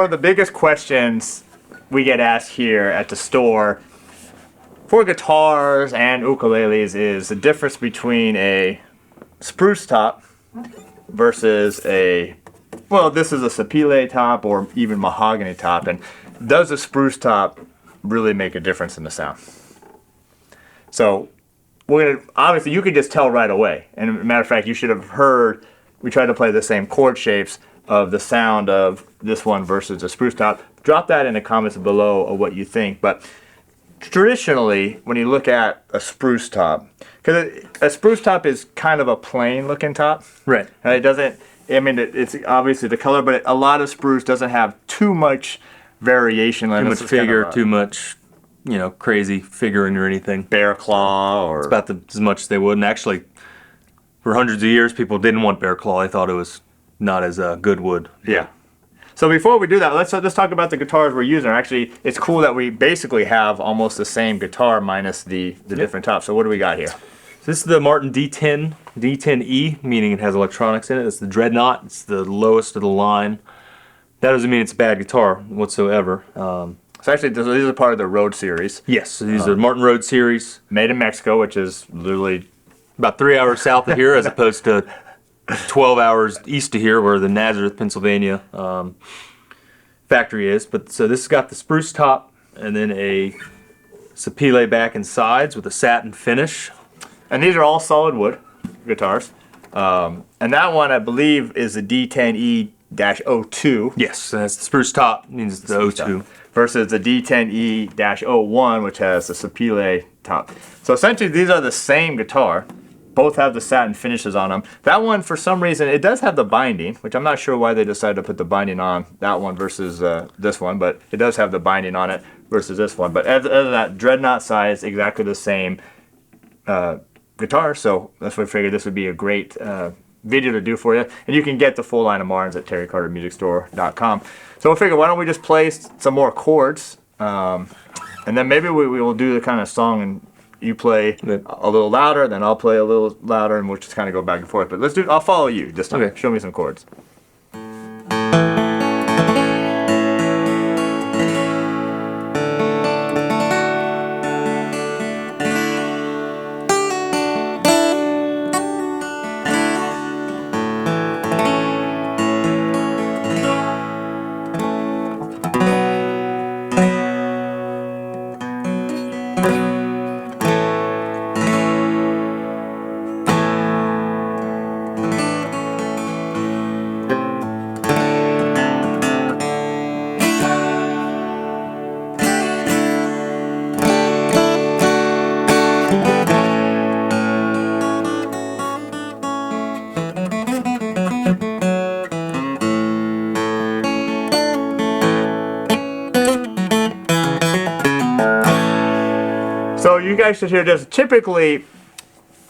one of the biggest questions we get asked here at the store for guitars and ukuleles is the difference between a spruce top versus a, well, this is a sapele top or even mahogany top, and does a spruce top really make a difference in the sound? So we're gonna, obviously you could just tell right away, and as a matter of fact you should have heard we tried to play the same chord shapes of the sound of this one versus the spruce top. Drop that in the comments below of what you think. But traditionally when you look at a spruce top, because a spruce top is kind of a plain looking top, right? And it doesn't, I mean it's obviously the color, but a lot of spruce doesn't have too much variation, too much figure, too much, you know, crazy figuring or anything. Bear claw, or it's about as much as they would. And actually, for hundreds of years, people didn't want bear claw. They thought it was not as good wood. Yeah. So before we do that, let's talk about the guitars we're using. Actually, it's cool that we basically have almost the same guitar minus the different tops. So what do we got here? So this is the Martin D-10E, meaning it has electronics in it. It's the Dreadnought. It's the lowest of the line. That doesn't mean it's a bad guitar whatsoever. So actually, these are part of the Road series. Yes, so these are Martin Road series. Made in Mexico, which is literally about 3 hours south of here, as opposed to 12 hours east of here, where the Nazareth, Pennsylvania factory is. But so this has got the spruce top, and then a sapele back and sides with a satin finish. And these are all solid wood guitars. And that one, I believe, is the D10E-02. Yes, that's the spruce top, means the 02. Versus the D10E-01, which has the sapele top. So essentially, these are the same guitar. Both have the satin finishes on them. That one, for some reason, it does have the binding, which I'm not sure why they decided to put the binding on that one versus this one, but it does have the binding on it versus this one. But other than that, Dreadnought size, exactly the same guitar, so that's why I figured this would be a great video to do for you. And you can get the full line of Martins at terrycartermusicstore.com. So we'll figure, why don't we just play some more chords, and then maybe we will do the kind of song and you play a little louder, then I'll play a little louder, and we'll just kind of go back and forth. But let's do, I'll follow you this time. Okay. Show me some chords. So you guys should hear this. Typically,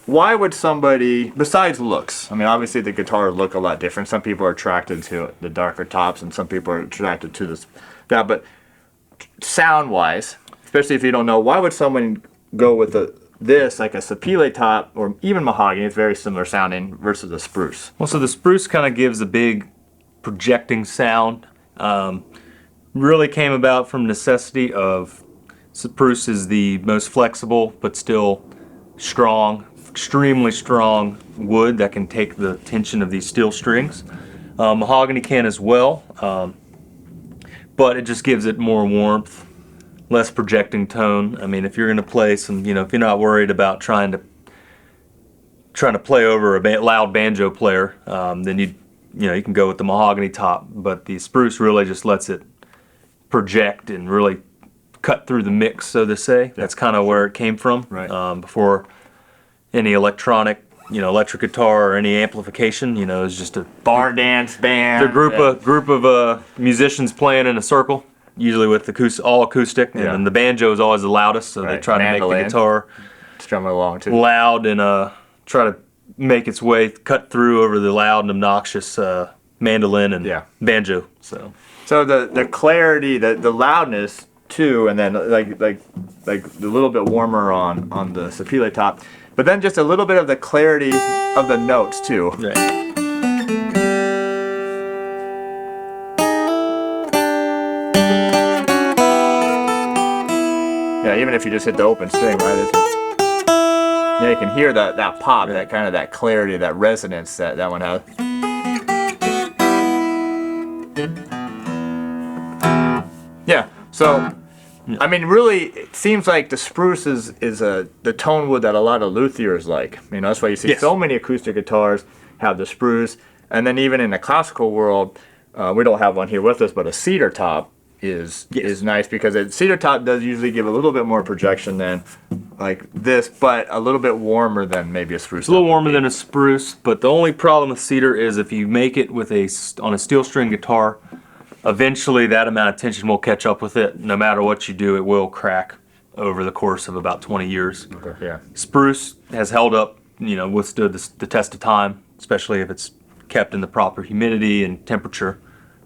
why would somebody, besides looks, I mean obviously the guitars look a lot different. Some people are attracted to the darker tops and some people are attracted to this, but sound wise, especially if you don't know, why would someone go with this like a sapele top or even mahogany? It's very similar sounding versus a spruce. Well, so the spruce kind of gives a big projecting sound. Really came about from necessity of spruce is the most flexible but still strong, extremely strong wood that can take the tension of these steel strings. Mahogany can as well, but it just gives it more warmth, less projecting tone. I mean, if you're going to play some, you know, if you're not worried about trying to play over a loud banjo player, then you can go with the mahogany top. But the spruce really just lets it project and really cut through the mix, so to say. Yeah. That's kind of where it came from. Right. Before any electronic, electric guitar or any amplification, it's just a bar dance band. The group of musicians playing in a circle, usually with all acoustic, and then the banjo is always the loudest, so they try to make the guitar strumming along too loud and try to make its way, cut through over the loud and obnoxious mandolin and banjo. So the clarity, the loudness too, and then like a little bit warmer on the sapele top, but then just a little bit of the clarity of the notes too. Right. even if you just hit the open string, right? Yeah, you can hear that pop, that kind of that clarity, that resonance that one has. Yeah, so I mean, really, it seems like the Spruce is the tone wood that a lot of luthiers like. You know, that's why you see so many acoustic guitars have the Spruce, and then even in the classical world, we don't have one here with us, but a cedar top is nice because cedar top does usually give a little bit more projection than like this, but a little bit warmer than maybe a Spruce. It's a little warmer than a Spruce, but the only problem with cedar is if you make it with on a steel string guitar, eventually that amount of tension will catch up with it. No matter what you do, it will crack over the course of about 20 years. Okay, yeah. Spruce has held up, you know, withstood the test of time, especially if it's kept in the proper humidity and temperature.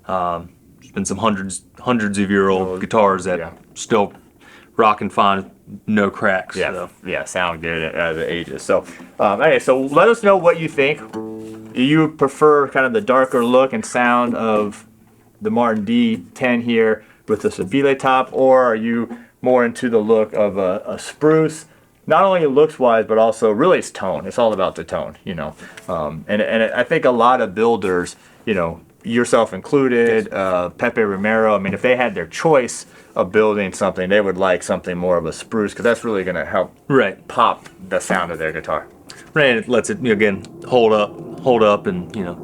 There's been some hundreds of year old guitars that still rock and fine, no cracks. Yeah, so. yeah, sound good as it ages. So, anyway, so let us know what you think. Do you prefer kind of the darker look and sound of the Martin D-10 here with the Sapele top, or are you more into the look of a Spruce? Not only looks wise, but also really it's tone. It's all about the tone, you know. And I think a lot of builders, you know, yourself included, Pepe Romero, I mean, if they had their choice of building something, they would like something more of a Spruce because that's really going to help pop the sound of their guitar. Right, it lets it, again, hold up, and, you know,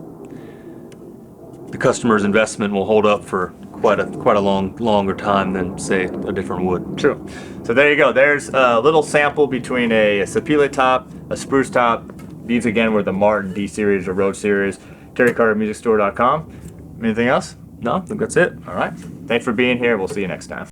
the customer's investment will hold up for quite a longer time than, say, a different wood. True. So there you go. There's a little sample between a Sapele top, a Spruce top. These again were the Martin D series or Road series. TerryCarterMusicStore.com. Anything else? No, I think that's it. All right. Thanks for being here. We'll see you next time.